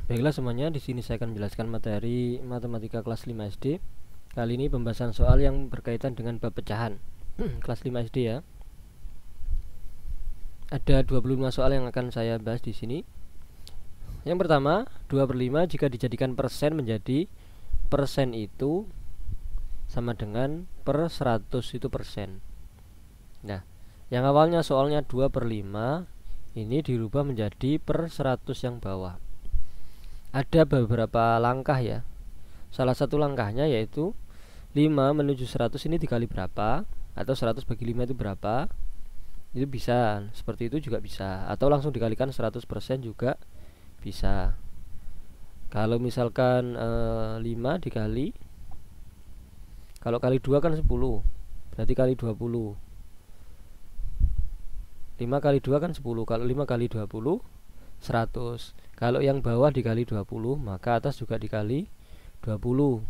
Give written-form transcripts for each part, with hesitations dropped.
Baiklah semuanya, di sini saya akan menjelaskan materi matematika kelas 5 SD. Kali ini pembahasan soal yang berkaitan dengan bab pecahan. Kelas 5 SD ya. Ada 25 soal yang akan saya bahas di sini. Yang pertama, 2/5 jika dijadikan persen menjadi persen itu sama dengan per 100 itu persen. Nah, yang awalnya soalnya 2/5 ini dirubah menjadi per 100 yang bawah. Ada beberapa langkah ya. Salah satu langkahnya yaitu 5 menuju 100 ini dikali berapa, atau 100 bagi 5 itu berapa. Itu bisa, seperti itu juga bisa. Atau langsung dikalikan 100% juga bisa. Kalau misalkan 5 dikali, kalau kali 2 kan 10, berarti kali 20. 5 kali 2 kan 10, kalau 5 kali 20 100. Kalau yang bawah dikali 20, maka atas juga dikali 20.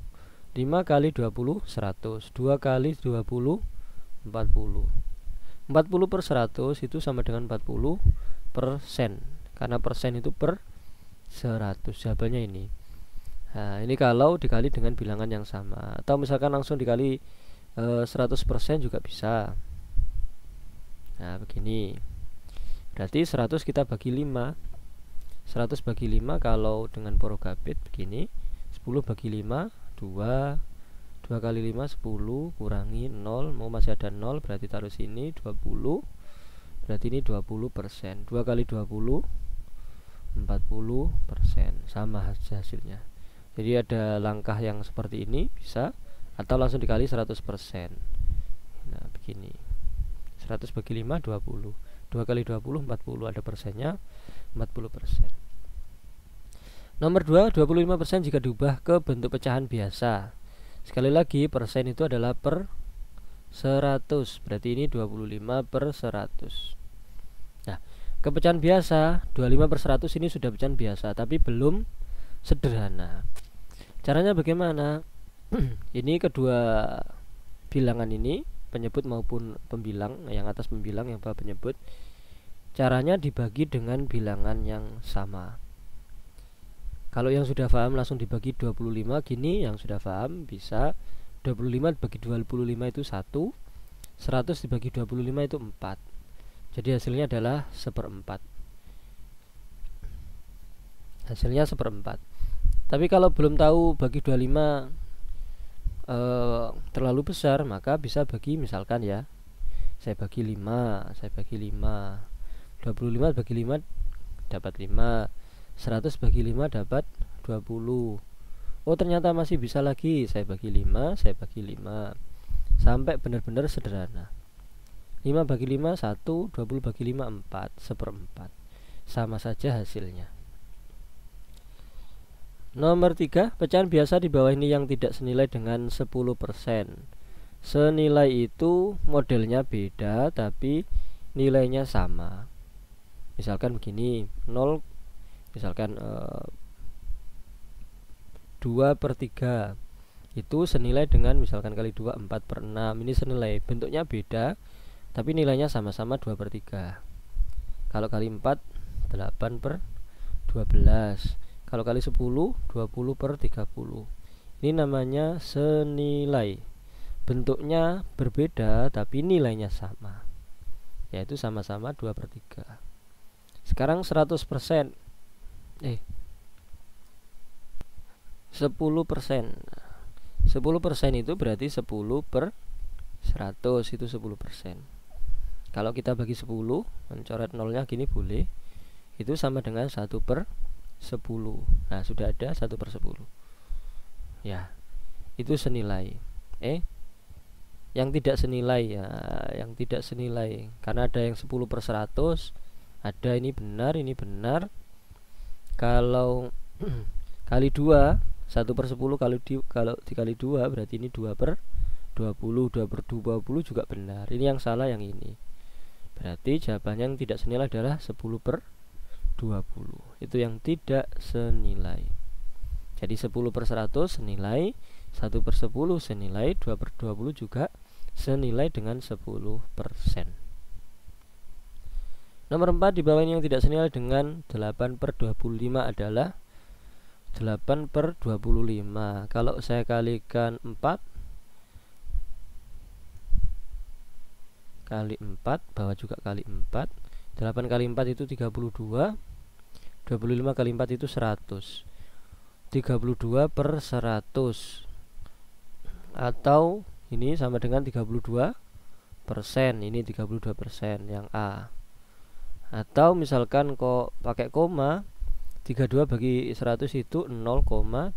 5 kali 20 100. 2 kali 20 40. 40 per 100 itu sama dengan 40 persen, karena persen itu per 100. Jawabannya ini. Nah, ini kalau dikali dengan bilangan yang sama. Atau misalkan langsung dikali 100% juga bisa. Nah, begini. Berarti 100 kita bagi 5. 100 bagi 5 kalau dengan porogabit begini, 10 bagi 5 2. 2 kali 5 10, kurangi 0, mau masih ada 0, berarti taruh sini 20. Berarti ini 20%. 2 kali 20 40%. Sama hasilnya. Jadi ada langkah yang seperti ini bisa, atau langsung dikali 100%. Nah, begini. 100 bagi 5 20. 2 kali 20 40, ada persennya 40%. Nomor 2, 25% jika diubah ke bentuk pecahan biasa. Sekali lagi, persen itu adalah per 100. Berarti ini 25 per 100. Nah, ke pecahan biasa, 25 per 100 ini sudah pecahan biasa, tapi belum sederhana. Caranya bagaimana? Ini kedua bilangan ini, penyebut maupun pembilang, yang atas pembilang, yang bawah penyebut. Caranya dibagi dengan bilangan yang sama. Kalau yang sudah paham langsung dibagi 25. Gini, yang sudah paham bisa 25 dibagi 25 itu 1. 100 dibagi 25 itu 4. Jadi hasilnya adalah 1/4. Hasilnya 1/4. Tapi kalau belum tahu bagi 25 terlalu besar, maka bisa bagi, misalkan ya, saya bagi 5. 25 bagi 5 dapat 5. 100 bagi 5 dapat 20. Oh, ternyata masih bisa lagi. Saya bagi 5 sampai benar-benar sederhana. 5 bagi 5 1, 20 bagi 5 4, 1/4. Sama saja hasilnya. Nomor 3, pecahan biasa di bawah ini yang tidak senilai dengan 10%. Senilai itu modelnya beda tapi nilainya sama. Misalkan begini, 0, misalkan 2/3 itu senilai dengan misalkan kali 2 4/6. Ini senilai, bentuknya beda tapi nilainya sama-sama 2/3. Kalau kali 4 8/12. Kalau kali 10 20/30. Ini namanya senilai. Bentuknya berbeda tapi nilainya sama, yaitu sama-sama 2/3. Sekarang 100%. 10%. 10% itu berarti 10 per 100, itu 10%. Kalau kita bagi 10, mencoret nolnya gini boleh, itu sama dengan 1/10. Nah, sudah ada 1/10. Ya, itu senilai. Yang tidak senilai ya, yang tidak senilai, karena ada yang 10/100, ada ini benar, ini benar. Kalau kali 2, 1/10 kalau dikali 2 berarti ini 2/20. 2/20 juga benar. Ini yang salah yang ini. Berarti jawabannya yang tidak senilai adalah 10/20. Itu yang tidak senilai. Jadi 10/100 senilai, 1/10 senilai, 2/20 juga senilai dengan 10%. Nomor 4, di bawah ini yang tidak senilai dengan 8/25 adalah 8 per 25. Kalau saya kalikan 4 kali 4, bawah juga kali 4, 8 kali 4 itu 32, 25 kali 4 itu 100, 32 per 100, atau ini sama dengan 32%. Ini 32% yang A. Atau misalkan kok pakai koma, 32 bagi 100 itu 0,32.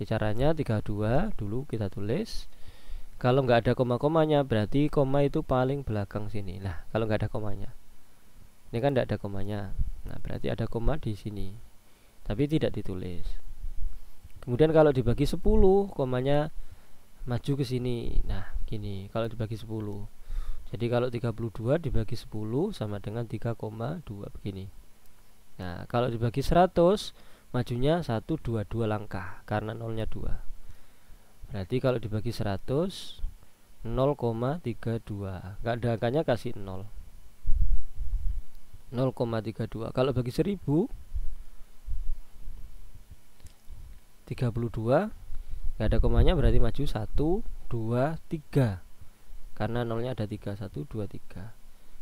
Caranya 32 dulu kita tulis. Kalau nggak ada koma-komanya berarti koma itu paling belakang sini. Nah, kalau nggak ada komanya, ini kan nggak ada komanya, nah berarti ada koma di sini, tapi tidak ditulis. Kemudian kalau dibagi 10, komanya maju ke sini. Nah, gini kalau dibagi 10. Jadi kalau 32 dibagi 10 sama dengan 3,2 begini. Nah, kalau dibagi 100, majunya 1, 2 langkah karena nolnya 2. Berarti kalau dibagi 100, 0,32. Nggak ada angkanya, kasih 0. 0,32. Kalau bagi 1000, 32, nggak ada komanya berarti maju 1, 2, 3. Karena nolnya ada 3, 1, 2, 3.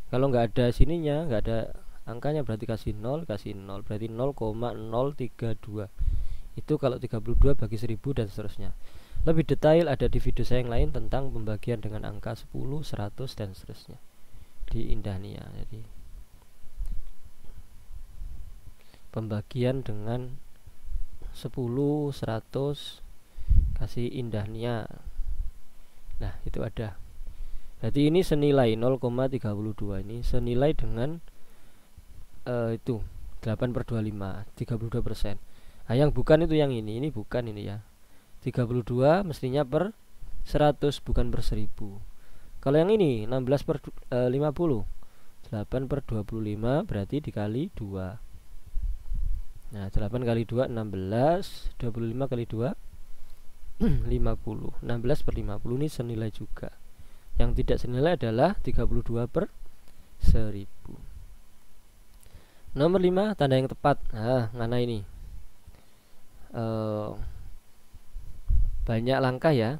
Kalau nggak ada sininya, nggak ada angkanya berarti kasih 0, berarti 0,032. Itu kalau 32 bagi 1000 dan seterusnya. Lebih detail ada di video saya yang lain tentang pembagian dengan angka 10, 100 dan seterusnya di Indahnia. Jadi pembagian dengan 10, 100 kasih Indahnia. Nah, itu ada. Berarti ini senilai 0,32. Ini senilai dengan itu 8 per 25, 32%. Nah, yang bukan itu yang ini bukan ini ya. 32 mestinya per 100 bukan per 1000. Kalau yang ini 16 per 50, 8 per 25 berarti dikali 2. Nah, 8 kali 2 16, 25 kali 2 50. 16 per 50 ini senilai juga. Yang tidak senilai adalah 32 per 1000. Nomor 5, tanda yang tepat. Nah, mana ini? Banyak langkah ya.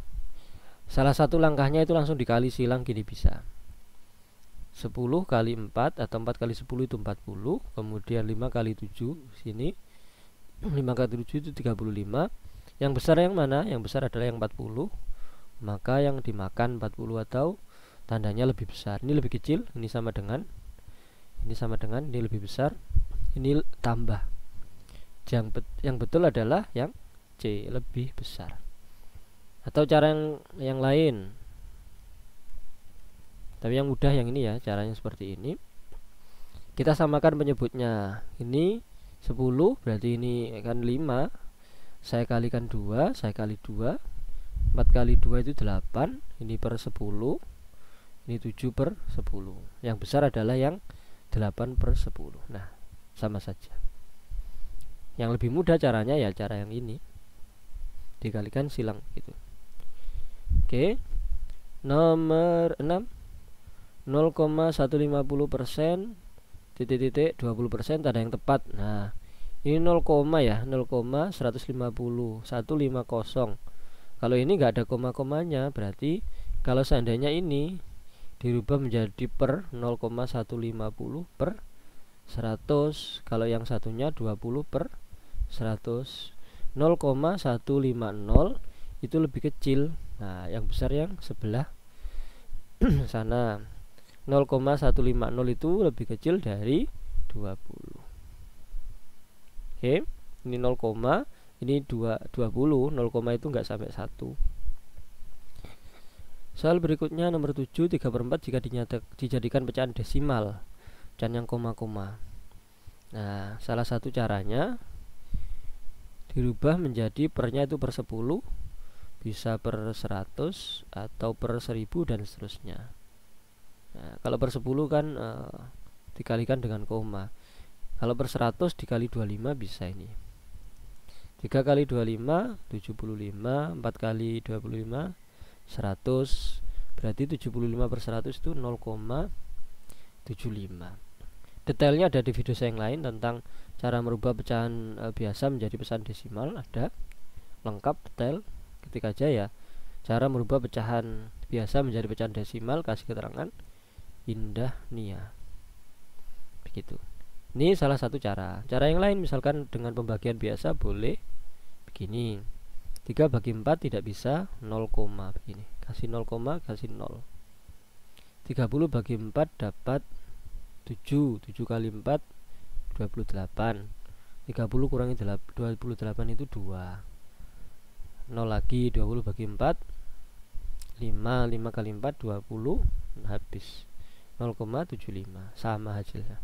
Salah satu langkahnya itu langsung dikali silang, gini bisa 10 kali 4 atau 4 kali 10 itu 40. Kemudian 5 kali 7 sini 5 kali 7 itu 35. Yang besar yang mana? Yang besar adalah yang 40. Maka yang dimakan 40 atau tandanya lebih besar. Ini lebih kecil, ini sama dengan ini lebih besar, ini tambah. Yang betul adalah yang C, lebih besar. Atau cara yang lain, tapi yang mudah yang ini ya, caranya seperti ini. Kita samakan penyebutnya. Ini 10 berarti ini kan 5, saya kalikan 2, saya kali 2, 4 kali 2 itu 8, ini per 10, ini 7 per 10. Yang besar adalah yang 8 per 10. Nah, sama saja. Yang lebih mudah caranya ya cara yang ini, dikalikan silang gitu. Oke. Nomor 6, 0,150% titik-titik 20% tanda yang tepat. Nah, ini 0, ya, 0,150 150. Kalau ini nggak ada koma-komanya, berarti kalau seandainya ini dirubah menjadi per 0,150 per 100, kalau yang satunya 20 per 100. 0,150 itu lebih kecil. Nah, yang besar yang sebelah sana. 0,150 itu lebih kecil dari 20. Oke, ini 0, ini 20. 0, itu enggak sampai 1. Soal berikutnya nomor 7, 3/4 jika dijadikan pecahan desimal dan yang koma-koma. Nah, salah satu caranya dirubah menjadi pernya itu per 10, bisa per 100 atau per 1000 dan seterusnya. Nah, kalau per 10 kan dikalikan dengan koma. Kalau per 100 dikali 25 bisa ini. 3 kali 25 75, 4 kali 25 100. Berarti 75 per 100 itu 0,75. detailnya ada di video saya yang lain tentang cara merubah pecahan biasa menjadi pecahan desimal, ada lengkap detail, ketik aja ya cara merubah pecahan biasa menjadi pecahan desimal, kasih keterangan Indah Nia, begitu. Ini salah satu cara. Cara yang lain misalkan dengan pembagian biasa boleh begini, 3 bagi 4 tidak bisa 0, begini, kasih 0, kasih 0. 30 bagi 4 dapat 7 kali 4 28. 30 kurangi 28 itu 2. 0 lagi, 20 bagi 4 5 kali 4 20, habis 0,75, sama hasilnya.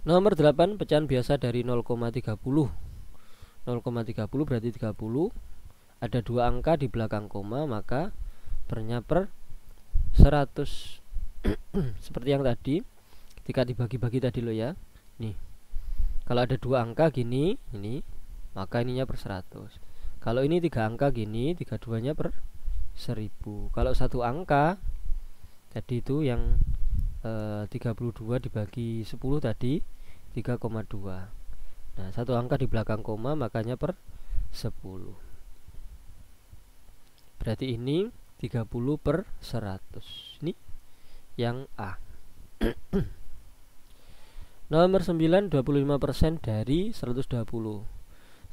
Nomor 8, pecahan biasa dari 0,30. 0,30 berarti 30, ada 2 angka di belakang koma, maka pernya per 100. Seperti yang tadi ketika dibagi-bagi tadi lo ya. Nih, kalau ada 2 angka gini, ini, maka ininya per 100. Kalau ini 3 angka gini, 32-nya per 1000. Kalau 1 angka tadi itu yang 32 dibagi 10 tadi 3,2. Nah, 1 angka di belakang koma makanya per 10. Berarti ini 30 per 100. Ini yang A. Nomor 9, 25% dari 120.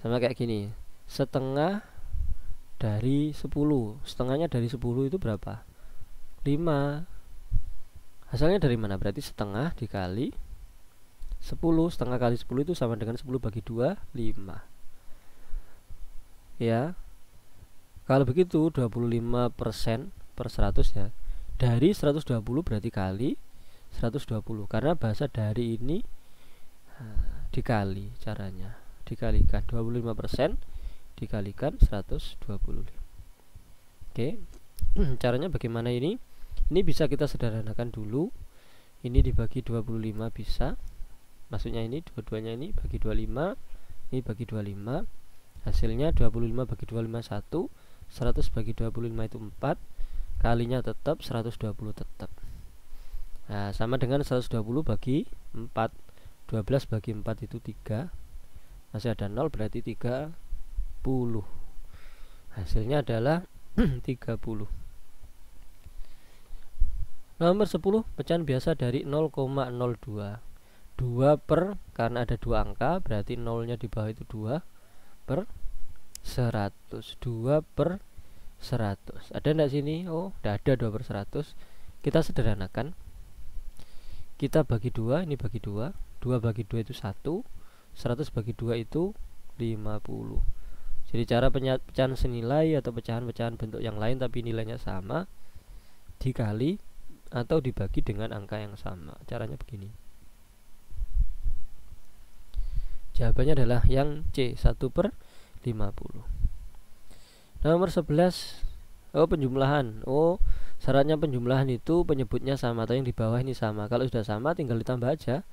Sama kayak gini, setengah dari 10. Setengahnya dari 10 itu berapa? 5. Hasilnya dari mana? Berarti setengah dikali 10. Setengah kali 10 itu sama dengan 10 bagi 2, 5. Ya, kalau begitu 25% per 100 ya. Dari 120 berarti kali 120. Karena bahasa dari ini dikali caranya. Dikalikan 25% dikalikan 120. Oke. Caranya bagaimana ini? Ini bisa kita sederhanakan dulu. Ini dibagi 25 bisa. Maksudnya ini dua-duanya ini bagi 25, ini bagi 25. Hasilnya 25 bagi 25 1, 100 bagi 25 itu 4. Kalinya tetap 120 tetap. Nah, sama dengan 120 bagi 4. 12 bagi 4 itu 3. Masih ada 0 berarti 30. Hasilnya adalah 30. Nomor 10, pecahan biasa dari 0,02. 2 per, karena ada 2 angka berarti 0-nya di bawah itu 2 per 100. 2 per 100. Ada enggak sini? Oh, tidak ada 2 per 100. Kita sederhanakan. Kita bagi 2, ini bagi 2. 2 bagi 2 itu 1. 100 bagi 2 itu 50. Jadi cara pecahan senilai atau pecahan-pecahan bentuk yang lain tapi nilainya sama dikali atau dibagi dengan angka yang sama. Caranya begini. Jawabannya adalah yang C, 1 per 50. Nomor 11, penjumlahan. Syaratnya penjumlahan itu penyebutnya sama atau yang di bawah ini sama. Kalau sudah sama tinggal ditambah aja.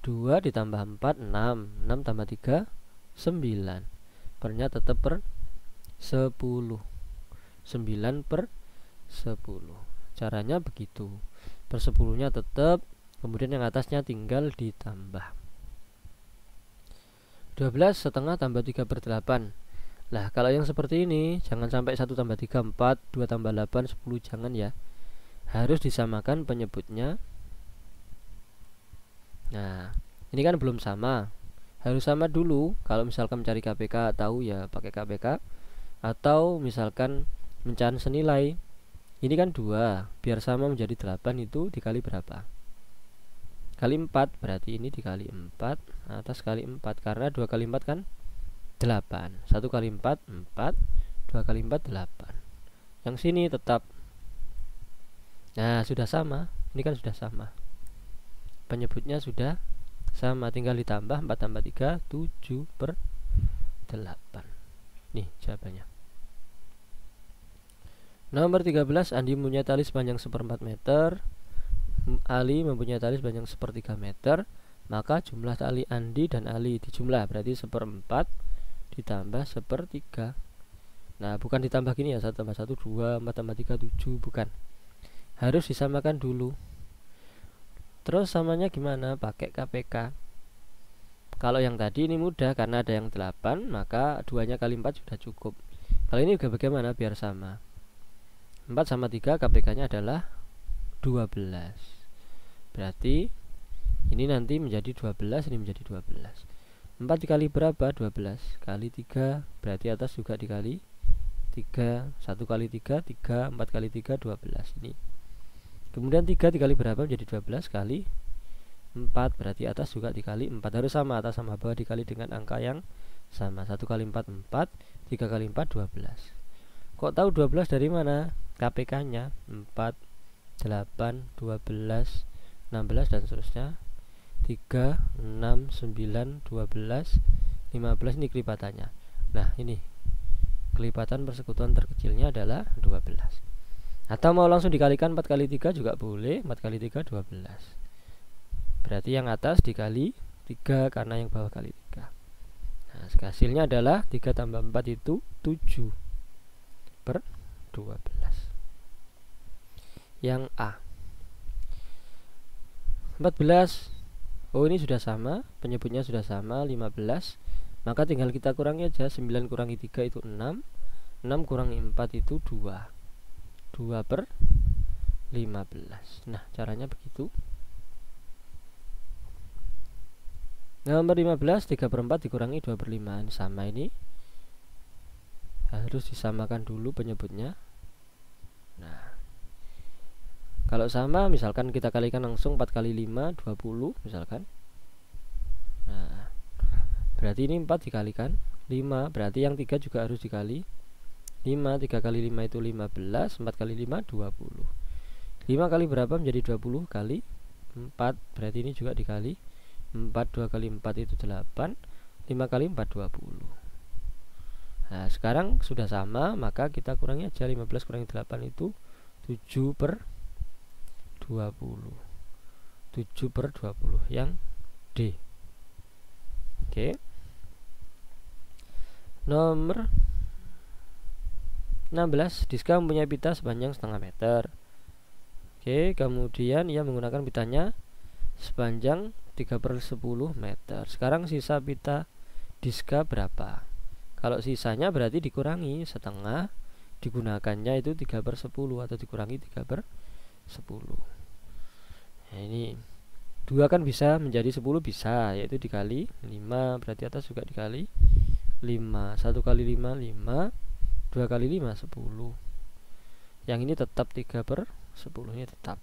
2 ditambah 4, 6. 6 tambah 3, 9. Pernya tetap per 10. 9 per 10. Caranya begitu. Per 10-nya tetap, kemudian yang atasnya tinggal ditambah. 12 setengah tambah 3 per 8. Lah, kalau yang seperti ini jangan sampai 1 tambah 3 4, 2 tambah 8 10, jangan ya. Harus disamakan penyebutnya. Nah, ini kan belum sama. Harus sama dulu. Kalau misalkan mencari KPK tahu ya pakai KPK. Atau misalkan pecahan senilai. Ini kan 2, biar sama menjadi 8 itu dikali berapa? Kali 4, berarti ini dikali 4 atas kali 4, karena 2 kali 4 kan 8. 1 kali 4 4, 2 kali 4 8. Yang sini tetap. Nah, sudah sama. Ini kan sudah sama. Penyebutnya sudah sama, tinggal ditambah 4 tambah 3 7 per 8. Nih jawabannya. Nomor 13, Andi mempunyai tali sepanjang 1/4 meter. Ali mempunyai tali sepanjang 1/3 meter. Maka jumlah tali Andi dan Ali dijumlah, berarti 1/4 ditambah 1/3. Nah, bukan ditambah gini ya, 1 tambah 1 2, 4 tambah 3 7, bukan. Harus disamakan dulu. Terus samanya gimana? Pakai KPK. Kalau yang tadi ini mudah karena ada yang 8, maka 2-nya kali 4 sudah cukup. Kalau ini juga bagaimana biar sama? 4 sama 3 KPK-nya adalah 12. Berarti ini nanti menjadi 12, ini menjadi 12. 4 dikali berapa? 12 kali 3, berarti atas juga dikali 3. 1 kali 3, 3. 4 kali 3, 12. Ini. Kemudian 3 dikali berapa? Menjadi 12 kali 4, berarti atas juga dikali 4. Harus sama, atas sama bawah dikali dengan angka yang sama. 1 kali 4, 4. 3 kali 4, 12. Kok tahu 12 dari mana? KPK nya 4, 8, 12, 16 dan seterusnya. 3, 6, 9, 12, 15. Ini kelipatannya. Nah ini kelipatan persekutuan terkecilnya adalah 12. Atau mau langsung dikalikan 4 kali 3 juga boleh. 4 kali 3, 12. Berarti yang atas dikali 3 karena yang bawah kali 3. Nah, hasilnya adalah 3 tambah 4 itu 7 per 12. Yang A 14. Oh ini sudah sama, penyebutnya sudah sama 15. Maka tinggal kita kurangi aja. 9 kurangi 3 itu 6. 6 kurangi 4 itu 2. 2 per 15. Nah caranya begitu. Nomor 15, 3 per 4 dikurangi 2 per 5. Ini sama ini. Harus disamakan dulu penyebutnya. Nah kalau sama misalkan kita kalikan langsung 4 kali 5, 20 misalkan. Nah berarti ini 4 dikalikan 5, berarti yang 3 juga harus dikali 5. 3 kali 5 itu 15. 4 kali 5, 20. 5 kali berapa? Menjadi 20 kali 4. Berarti ini juga dikali 4. 2 kali 4 itu 8. 5 kali 4, 20. Nah sekarang sudah sama, maka kita kurangi aja. 15 kurangi 8 itu 7 per 20. 7 per 20 yang D. Oke. Nomor 16, Diska mempunyai pita sepanjang setengah meter. Oke, kemudian ia menggunakan pitanya sepanjang 3 per 10 meter. Sekarang sisa pita Diska berapa? Kalau sisanya berarti dikurangi setengah, digunakannya itu 3 per 10 atau dikurangi 3 per 10. Nah ini 2 kan bisa menjadi 10 bisa, yaitu dikali 5, berarti atas juga dikali 5. 1 kali 5, 5. 2 kali 5, 10. Yang ini tetap 3 per 10 nya tetap.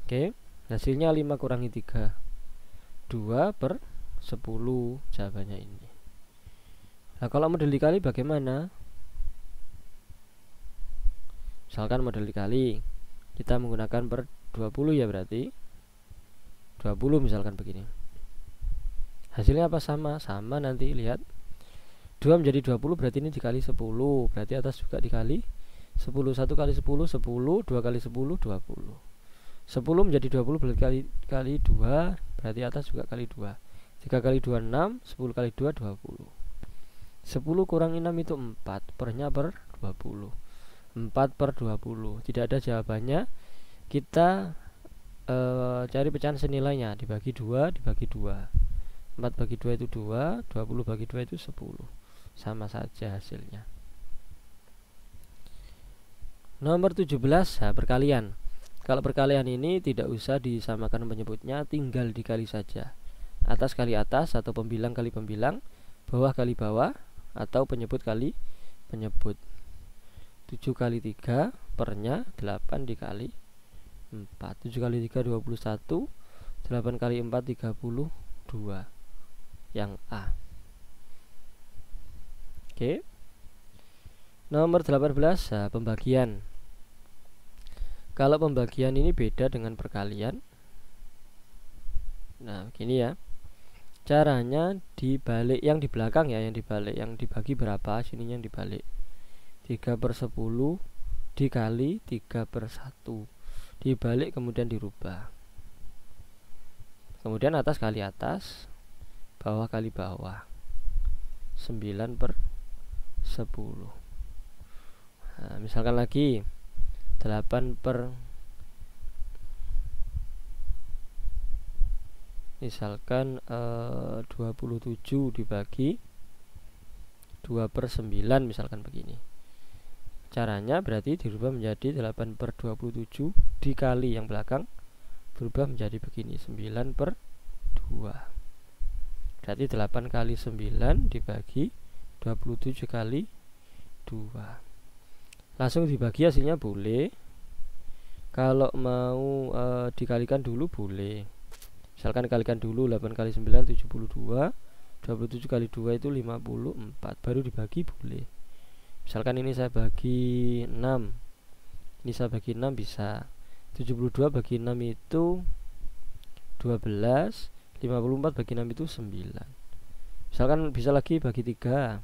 Oke, hasilnya 5 kurangi 3, 2 per 10 jawabannya ini. Nah kalau model dikali bagaimana? Misalkan model dikali kita menggunakan per 20 ya, berarti 20 misalkan begini. Hasilnya apa? Sama nanti lihat 2 menjadi 20, berarti ini dikali 10, berarti atas juga dikali 10. 1 kali 10, 10. 2 kali 10, 20. 10 menjadi 20 berarti kali 2, berarti atas juga kali 2. 3 kali 2, 6. 10 kali 2, 20. 10 kurang 6 itu 4, pernya per 20. 4 per 20. Tidak ada jawabannya. Kita cari pecahan senilainya, dibagi 2, dibagi 2. 4 bagi 2 itu 2, 20 bagi 2 itu 10. Sama saja hasilnya. Nomor 17, perkalian. Kalau perkalian ini tidak usah disamakan penyebutnya, tinggal dikali saja. Atas kali atas atau pembilang kali pembilang, bawah kali bawah atau penyebut kali penyebut. 7 kali 3 pernya 8 dikali 4. 7 kali 3 21. 8 kali 4 32. Yang A. Oke. Nomor 18, pembagian. Kalau pembagian ini beda dengan perkalian. Nah, begini ya. Caranya dibalik, yang di belakang ya, yang dibalik, yang dibagi berapa, sininya yang dibalik. 3 per 10 dikali 3 per 1. Dibalik kemudian dirubah. Kemudian atas kali atas, bawah kali bawah. 9 per 10. Nah, misalkan lagi 8 per Misalkan 27 dibagi 2/9 misalkan begini. Caranya berarti dirubah menjadi 8/27 dikali yang belakang berubah menjadi begini, 9/2. Berarti 8 kali 9 dibagi 27 kali 2. Langsung dibagi hasilnya boleh. Kalau mau dikalikan dulu boleh. Misalkan dikalikan dulu 8 kali 9 72, 27 kali 2 itu 54, baru dibagi boleh. Misalkan ini saya bagi 6, ini saya bagi 6 bisa. 72 bagi 6 itu 12, 54 bagi 6 itu 9. Misalkan bisa lagi bagi 3,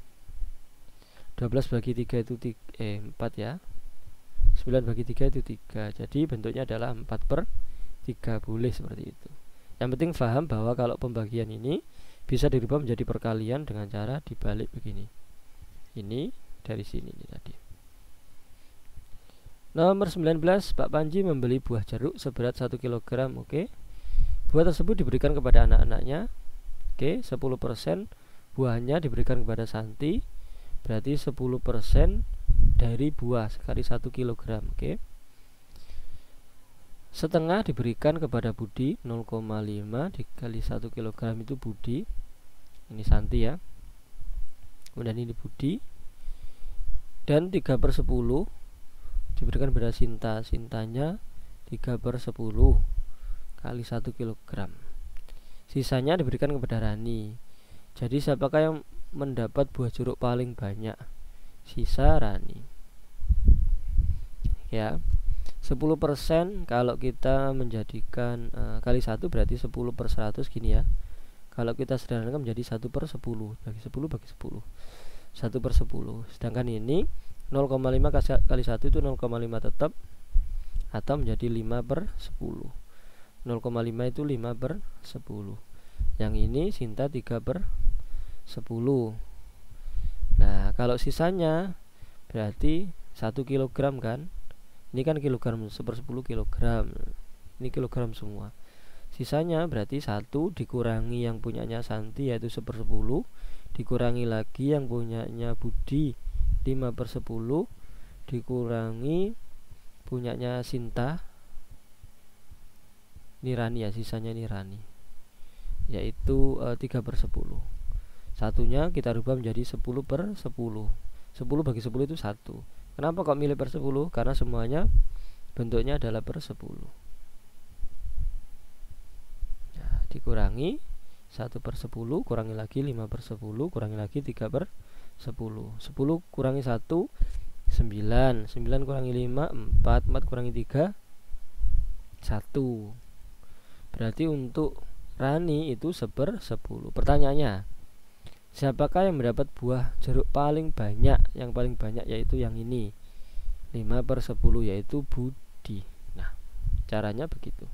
12 bagi 3 itu 4 ya, 9 bagi 3 itu 3. Jadi bentuknya adalah 4/3, boleh seperti itu. Yang penting paham bahwa kalau pembagian ini bisa dirubah menjadi perkalian dengan cara dibalik begini. Ini dari sini nih tadi. Nomor 19, Pak Panji membeli buah jeruk seberat 1 kg. Oke. Buah tersebut diberikan kepada anak-anaknya. Oke, 10% buahnya diberikan kepada Santi. Berarti 10% dari buah sekali 1 kg. Oke. Setengah diberikan kepada Budi, 0,5 dikali 1 kg itu Budi. Ini Santi ya. Kemudian ini Budi. Dan 3/10 diberikan kepada Sinta. Sintanya 3/10 kali 1 kg. Sisanya diberikan kepada Rani. Jadi siapakah yang mendapat buah jeruk paling banyak? Sisa Rani. Ya. 10% kalau kita menjadikan kali 1 berarti 10/100 gini ya. Kalau kita sederhanakan menjadi 1/10, bagi 10 bagi 10, 1/10. Sedangkan ini 0,5 kali 1 itu 0,5 tetap, atau menjadi 5/10. 0,5 itu 5/10. Yang ini Sinta 3/10. Nah kalau sisanya berarti 1 kg kan. Ini kan kilogram, 1/10 kilogram. Ini kilogram semua. Sisanya berarti 1 dikurangi yang punyanya Santi yaitu 1/10, dikurangi lagi yang punyanya Budi 5/10, dikurangi punyanya Sinta, ini Rani ya, sisanya ini Rani, yaitu 3/10. Satunya kita rubah menjadi 10/10. 10 bagi 10 itu 1. Kenapa kok milih per 10? Karena semuanya bentuknya adalah per 10. Nah, dikurangi 1/10, kurangi lagi 5/10, kurangi lagi 3/10. 10 kurangi 1 9, 9 kurangi 5 4, 4 kurangi 3 1. Berarti untuk Rani itu 1/10. Pertanyaannya, siapakah yang mendapat buah jeruk paling banyak? Yang paling banyak yaitu yang ini, 5/10, yaitu Budi. Nah, caranya begitu.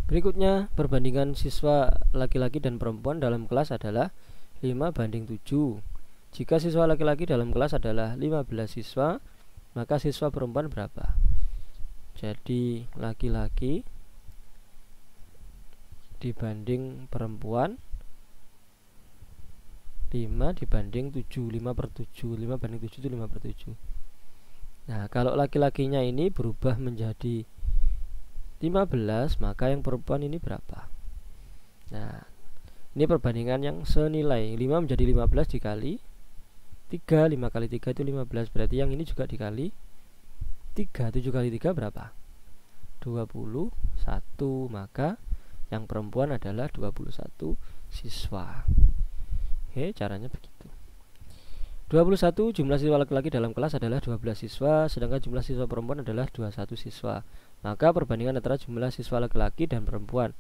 Berikutnya, perbandingan siswa laki-laki dan perempuan dalam kelas adalah 5:7. Jika siswa laki-laki dalam kelas adalah 15 siswa, maka siswa perempuan berapa? Jadi laki-laki dibanding perempuan 5 dibanding 7, 5/7. 5 banding 7 itu 5/7. Nah kalau laki-lakinya ini berubah menjadi 15, maka yang perempuan ini berapa? Nah ini perbandingan yang senilai. 5 menjadi 15 dikali 3, 5 kali 3 itu 15. Berarti yang ini juga dikali 3, 7 kali 3 berapa? 21. Maka yang perempuan adalah 21 siswa. Oke, caranya begitu. 21 jumlah siswa laki-laki dalam kelas adalah 12 siswa, sedangkan jumlah siswa perempuan adalah 21 siswa. Maka perbandingan antara jumlah siswa laki-laki dan perempuan,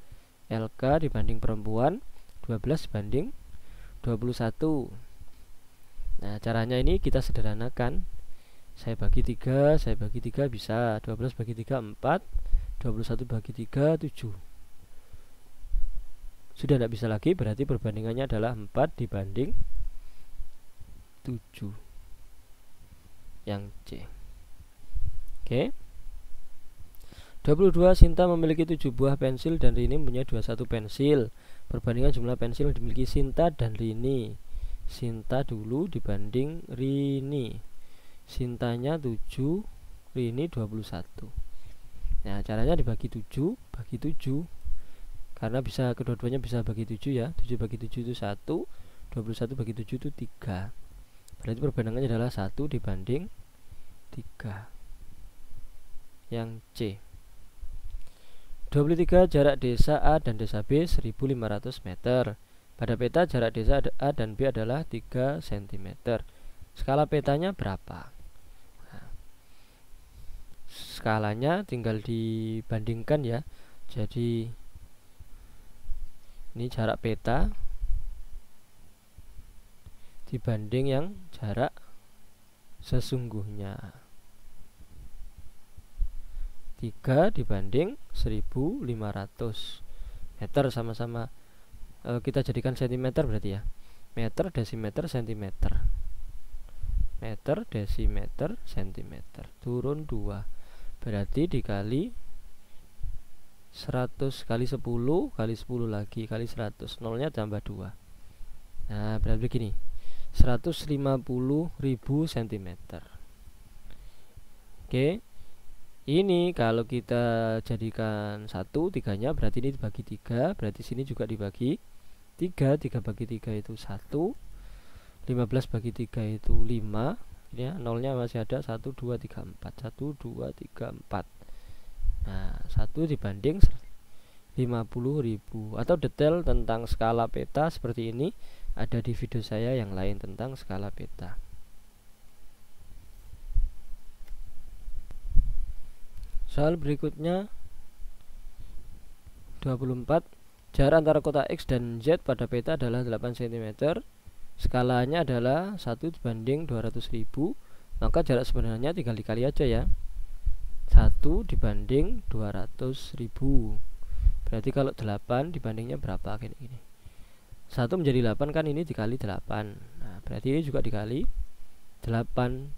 LK dibanding perempuan 12 banding 21. Nah caranya ini kita sederhanakan. Saya bagi 3 bisa. 12 bagi 3 4, 21 bagi 3 7. Sudah tidak bisa lagi, berarti perbandingannya adalah 4 dibanding 7, yang C. Oke. 22. Sinta memiliki 7 buah pensil dan Rini mempunyai 21 pensil. Perbandingan jumlah pensil yang dimiliki Sinta dan Rini. Sinta dulu dibanding Rini. Sintanya 7, Rini 21. Nah, caranya dibagi 7, bagi 7. Karena bisa kedua-duanya bisa bagi 7 ya. 7 bagi 7 itu 1, 21 bagi 7 itu 3. Berarti perbandingannya adalah 1 dibanding 3. Yang C. 23. Jarak desa A dan desa B 1500 meter. Pada peta jarak desa A dan B adalah 3 cm. Skala petanya berapa? Nah, skalanya tinggal dibandingkan ya. Jadi ini jarak peta dibanding yang jarak sesungguhnya. 3 dibanding 1500 meter, sama-sama kita jadikan cm berarti ya. Meter, desimeter, sentimeter. Meter, desimeter, sentimeter. Turun 2. Berarti dikali 100 kali 10 kali 10 lagi kali 100. Nolnya tambah 2. Nah, berarti begini. 150.000 cm. Oke. Ini kalau kita jadikan 1, 3-nya berarti ini dibagi 3, berarti sini juga dibagi 3, 3 bagi 3 itu 1, 15 bagi 3 itu 5 ya, nolnya masih ada 1, 2, 3, 4, 1, 2, 3, 4. Nah, 1 dibanding 50.000. Atau detail tentang skala peta seperti ini ada di video saya yang lain tentang skala peta. Soal berikutnya 24. Jarak antara kota X dan Z pada peta adalah 8 cm. Skalanya adalah 1 dibanding 200.000. Maka jarak sebenarnya tinggal dikali aja ya. 1 dibanding 200.000. Berarti kalau 8 dibandingnya berapa? Gini. 1 menjadi 8 kan, ini dikali 8. Nah, berarti ini juga dikali 8.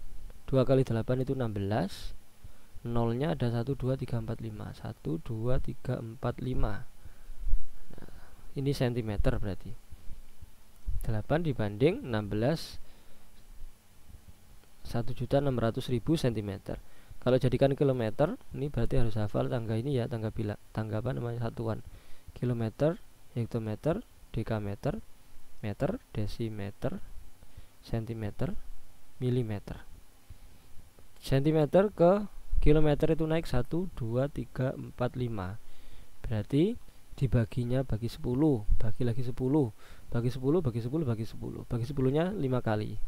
2 kali 8 itu 16. Nolnya ada 1, 2, 3, 4, 5. 1, 2, 3, 4, 5. Nah, ini cm berarti 8 dibanding 16, 1.600.000 cm. Kalau jadikan kilometer, ini berarti harus hafal tangga ini ya, tangga apa namanya, satuan. Kilometer, hektometer, dekameter, meter, desimeter, sentimeter, milimeter. Sentimeter ke kilometer itu naik 1, 2, 3, 4, 5. Berarti dibaginya bagi 10, bagi lagi 10, bagi 10, bagi 10, bagi 10. Bagi 10-nya 5 kali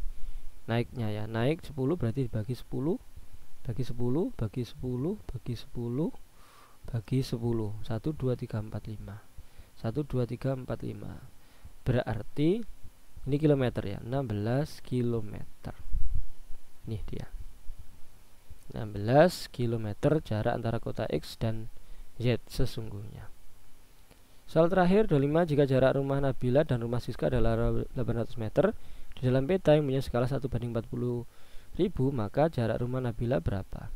naiknya ya. Naik 10 berarti dibagi 10, bagi 10, bagi 10, bagi 10, bagi 10. 1, 2, 3, 4, 5. 1, 2, 3, 4, 5. Berarti ini kilometer ya, 16 kilometer. Nih dia, 16 km jarak antara kota X dan Z sesungguhnya. Soal terakhir 25. Jika jarak rumah Nabila dan rumah Siska adalah 800 meter di dalam peta yang punya skala 1 banding 40.000, maka jarak rumah Nabila berapa?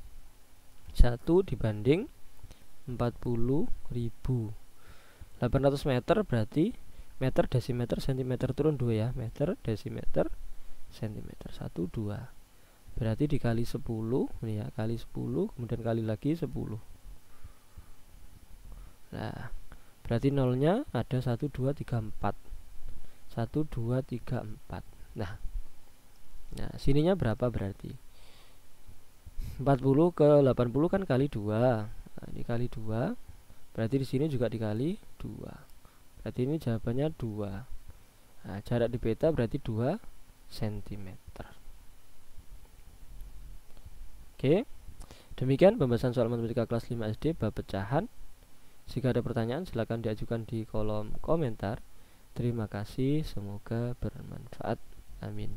1 dibanding 40.000. 800 meter berarti meter, desimeter, sentimeter, turun 2 ya. Meter, desimeter, sentimeter. 1, 2. Berarti dikali 10 ya, kali 10 kemudian kali lagi 10. Nah, berarti nolnya ada 1, 2, 3, 4. 1, 2, 3, 4. Nah, sininya berapa berarti? 40 ke 80 kan kali 2. Nah, ini kali 2. Berarti di sini juga dikali 2. Berarti ini jawabannya 2. Nah, jarak di peta berarti 2 cm. Oke, demikian pembahasan soal matematika kelas 5 SD bab pecahan. Jika ada pertanyaan silakan diajukan di kolom komentar. Terima kasih, semoga bermanfaat. Amin.